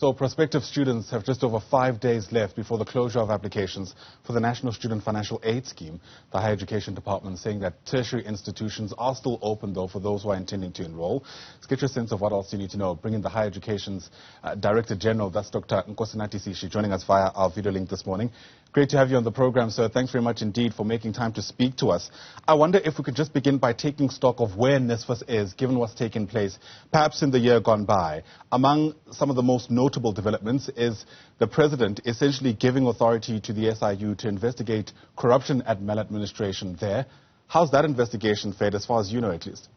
So prospective students have just over 5 days left before the closure of applications for the National Student Financial Aid Scheme. The Higher Education Department saying that tertiary institutions are still open, though, for those who are intending to enroll. Let's get your sense of what else you need to know. Bring in the Higher Education's Director General, that's Dr. Nkosinathi Sishi, joining us via our video link this morning. Great to have you on the program, sir. Thanks very much indeed for making time to speak to us. I wonder if we could just begin by taking stock of where NSFAS is, given what's taken place, perhaps in the year gone by. Among some of the most notable developments is the President essentially giving authority to the SIU to investigate corruption at maladministration there. How's that investigation fared, as far as you know, at least?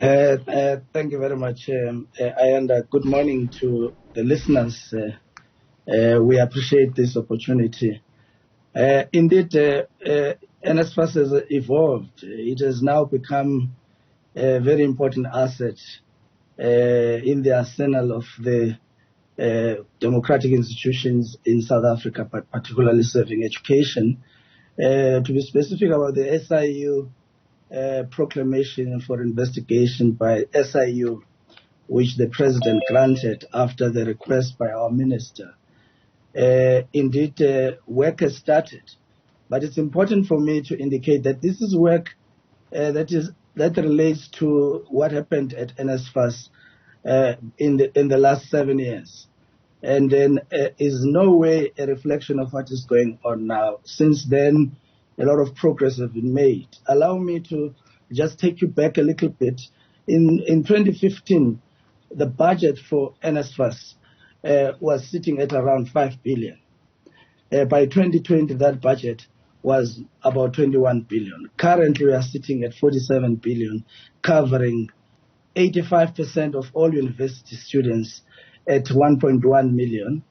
Thank you very much, and good morning to the listeners. We appreciate this opportunity. Indeed, NSFAS has evolved. It has now become a very important asset in the arsenal of the democratic institutions in South Africa, but particularly serving education. To be specific about the SIU proclamation for investigation by SIU, which the President granted after the request by our minister. Indeed, work has started, but it's important for me to indicate that this is work that relates to what happened at NSFAS in the last 7 years, and then is no way a reflection of what is going on now. Since then, a lot of progress has been made. Allow me to just take you back a little bit. In 2015, the budget for NSFAS was sitting at around 5 billion. By 2020, that budget was about 21 billion. Currently, we are sitting at 47 billion, covering 85% of all university students at 1.1 million,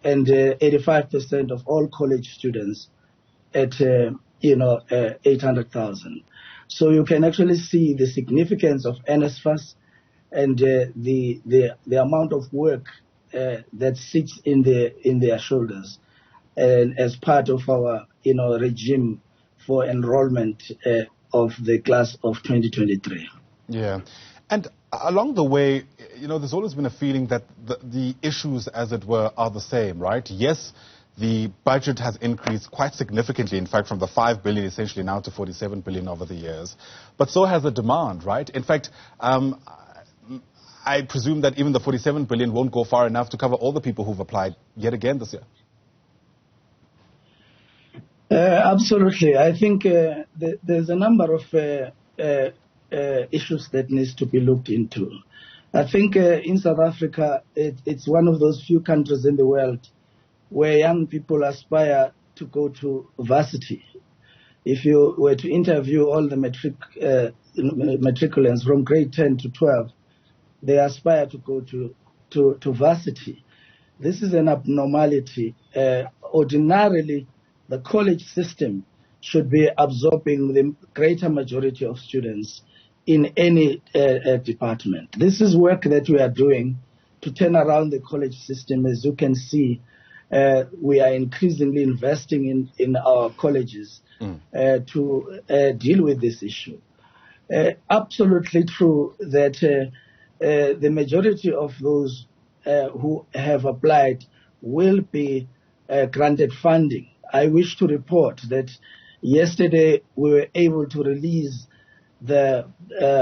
and 85% of all college students at 800,000. So you can actually see the significance of NSFAS and the amount of work that sits in their shoulders, and as part of our regime for enrollment of the class of 2023. Yeah, and along the way, there's always been a feeling that the issues, as it were, are the same, right? Yes, the budget has increased quite significantly, in fact, from the 5 billion essentially now to 47 billion over the years, but so has the demand, right? In fact, I presume that even the 47 billion won't go far enough to cover all the people who've applied yet again this year. Absolutely. I think there's a number of issues that needs to be looked into. I think in South Africa, it's one of those few countries in the world where young people aspire to go to varsity. If you were to interview all the matriculants from grade 10 to 12, they aspire to go to varsity. This is an abnormality. Ordinarily, the college system should be absorbing the greater majority of students in any department. This is work that we are doing to turn around the college system. As you can see, we are increasingly investing in our colleges to deal with this issue. Absolutely true that the majority of those who have applied will be granted funding. I wish to report that yesterday we were able to release the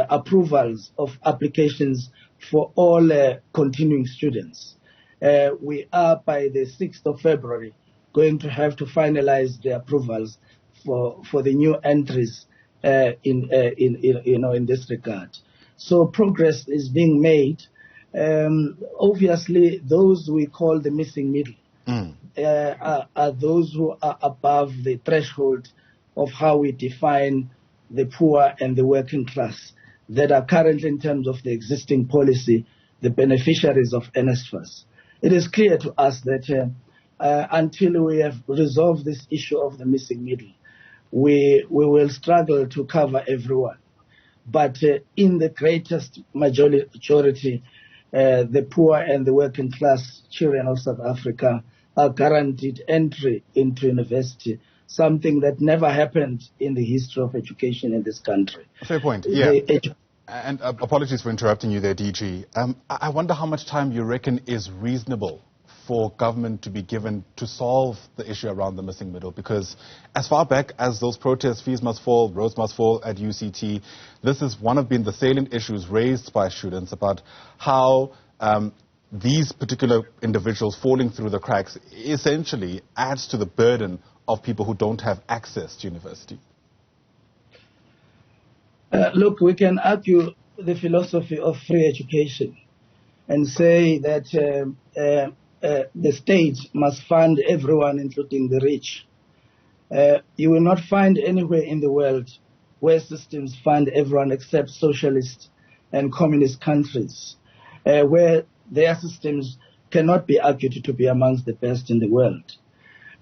approvals of applications for all continuing students. We are, by the 6th of February, going to have to finalize the approvals for the new entries in this regard. So progress is being made. Obviously, those we call the missing middle are those who are above the threshold of how we define the poor and the working class, that are currently, in terms of the existing policy, the beneficiaries of NSFAS. It is clear to us that until we have resolved this issue of the missing middle, we will struggle to cover everyone. But in the greatest majority, the poor and the working class children of South Africa are guaranteed entry into university, something that never happened in the history of education in this country. Fair point, yeah. And apologies for interrupting you there, DG. I wonder how much time you reckon is reasonable for government to be given to solve the issue around the missing middle, because as far back as those protests, fees must fall, roads must fall at UCT, this is one of the salient issues raised by students about how these particular individuals falling through the cracks essentially adds to the burden of people who don't have access to university. Look, we can argue the philosophy of free education and say that the state must fund everyone, including the rich. You will not find anywhere in the world where systems fund everyone except socialist and communist countries, where their systems cannot be argued to be amongst the best in the world.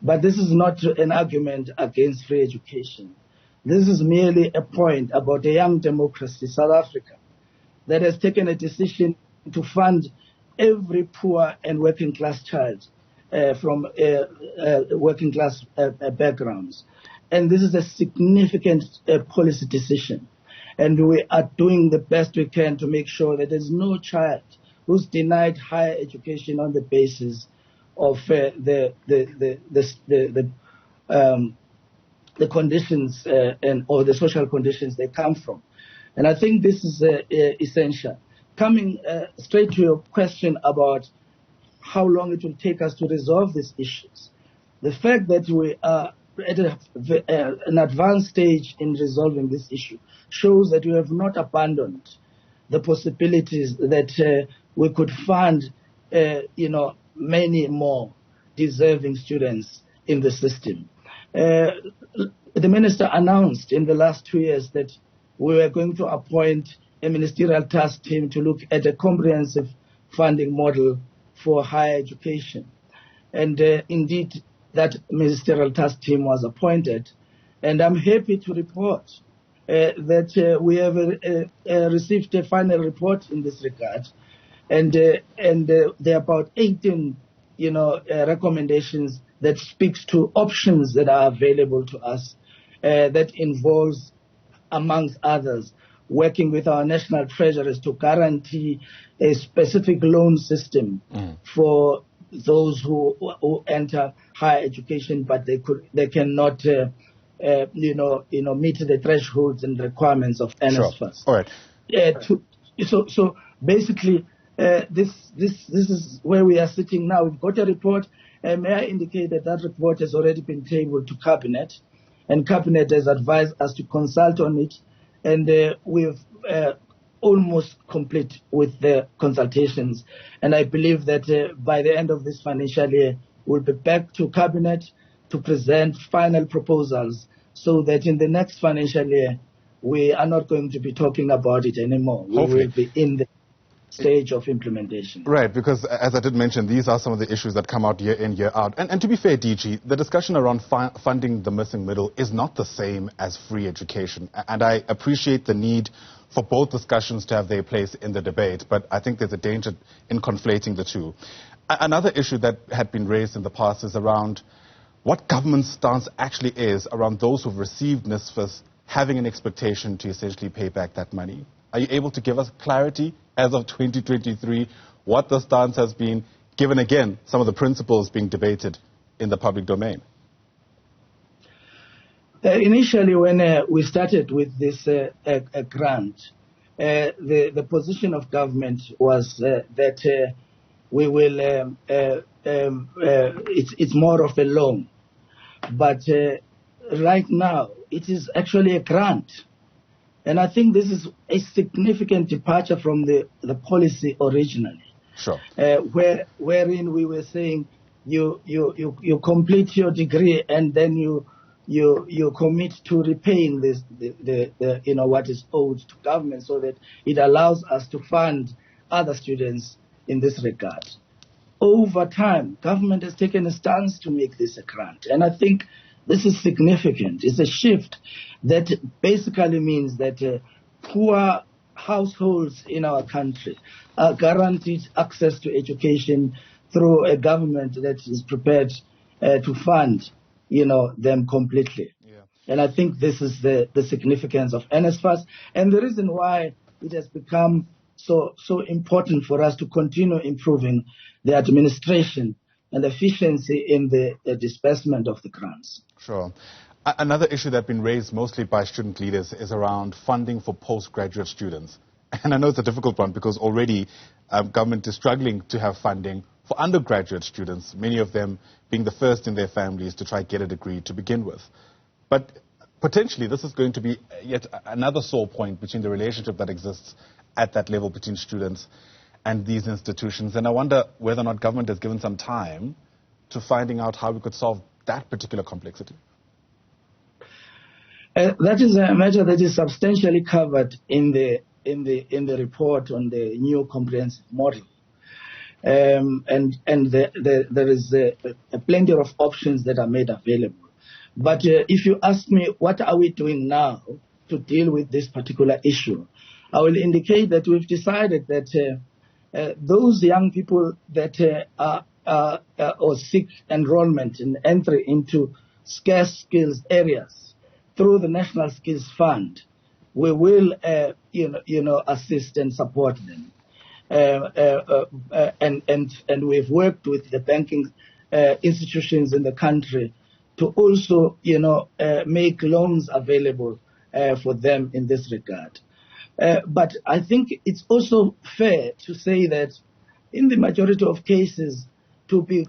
But this is not an argument against free education. This is merely a point about a young democracy, South Africa, that has taken a decision to fund every poor and working class child from working class backgrounds. And this is a significant policy decision. And we are doing the best we can to make sure that there's no child who's denied higher education on the basis of the conditions or the social conditions they come from. And I think this is essential. Coming straight to your question about how long it will take us to resolve these issues, the fact that we are at an advanced stage in resolving this issue shows that we have not abandoned the possibilities that we could fund, many more deserving students in the system. The minister announced in the last 2 years that we were going to appoint a ministerial task team to look at a comprehensive funding model for higher education. And indeed, that ministerial task team was appointed. And I'm happy to report that we have received a final report in this regard. And there are about 18, recommendations that speaks to options that are available to us that involves, amongst others, working with our national treasurers to guarantee a specific loan system for those who enter higher education, but they cannot, meet the thresholds and requirements of NSFAS. Sure. All right. So basically, this is where we are sitting now. We've got a report. May I indicate that report has already been tabled to Cabinet, and Cabinet has advised us to consult on it, and we've almost complete with the consultations. And I believe that by the end of this financial year, we'll be back to Cabinet to present final proposals so that in the next financial year, we are not going to be talking about it anymore. Hopefully. We will be in the stage of implementation. Right, because as I did mention, these are some of the issues that come out year in, year out. And to be fair, DG, the discussion around funding the missing middle is not the same as free education. And I appreciate the need for both discussions to have their place in the debate, but I think there's a danger in conflating the two. Another issue that had been raised in the past is around what government's stance actually is around those who've received NSFAS having an expectation to essentially pay back that money. Are you able to give us clarity as of 2023 what the stance has been, given again some of the principles being debated in the public domain? Initially, when we started with this grant, the position of government was that we will, it's more of a loan. But right now, it is actually a grant. And I think this is a significant departure from the policy originally. Sure. Wherein we were saying you complete your degree and then you commit to repaying this what is owed to government, so that it allows us to fund other students in this regard. Over time, government has taken a stance to make this a grant, and I think this is significant. It's a shift that basically means that poor households in our country are guaranteed access to education through a government that is prepared to fund, them completely. Yeah. And I think this is the significance of NSFAS. And the reason why it has become so important for us to continue improving the administration and efficiency in the disbursement of the grants. Sure. Another issue that's been raised mostly by student leaders is around funding for postgraduate students. And I know it's a difficult one because already government is struggling to have funding for undergraduate students, many of them being the first in their families to try to get a degree to begin with. But potentially this is going to be yet another sore point between the relationship that exists at that level between students and these institutions. And I wonder whether or not government has given some time to finding out how we could solve that particular complexity. That is a matter that is substantially covered in the report on the new comprehensive model, and there is plenty of options that are made available. But if you ask me what are we doing now to deal with this particular issue, I will indicate that we've decided that those young people that are or seek enrollment and entry into scarce skills areas through the National Skills Fund, we will, assist and support them. And we've worked with the banking institutions in the country to also, make loans available for them in this regard. But I think it's also fair to say that in the majority of cases, to be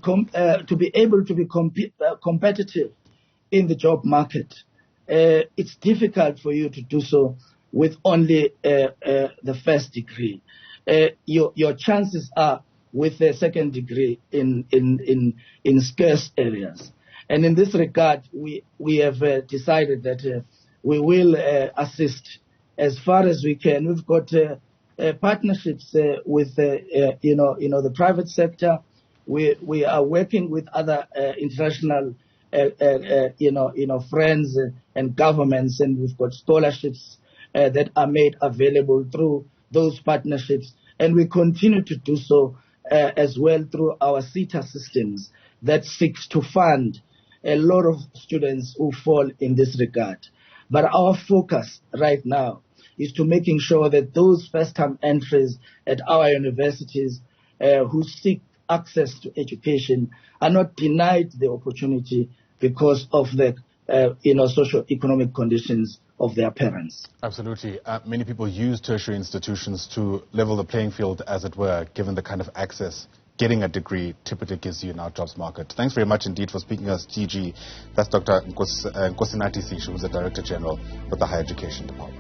able to be competitive in the job market, it's difficult for you to do so with only the first degree. Your chances are with a second degree in scarce areas. And in this regard, we have decided that we will assist as far as we can. We've got partnerships with the private sector. We are working with other international friends and governments, and we've got scholarships that are made available through those partnerships, and we continue to do so as well through our SETA systems that seeks to fund a lot of students who fall in this regard. But our focus right now is to making sure that those first-time entries at our universities who seek access to education are not denied the opportunity because of the socio-economic conditions of their parents. Absolutely. Many people use tertiary institutions to level the playing field, as it were, given the kind of access getting a degree typically gives you in our jobs market. Thanks very much indeed for speaking to us, TG. That's Dr. Nkosinathi Sishi, who's the Director General of the Higher Education Department.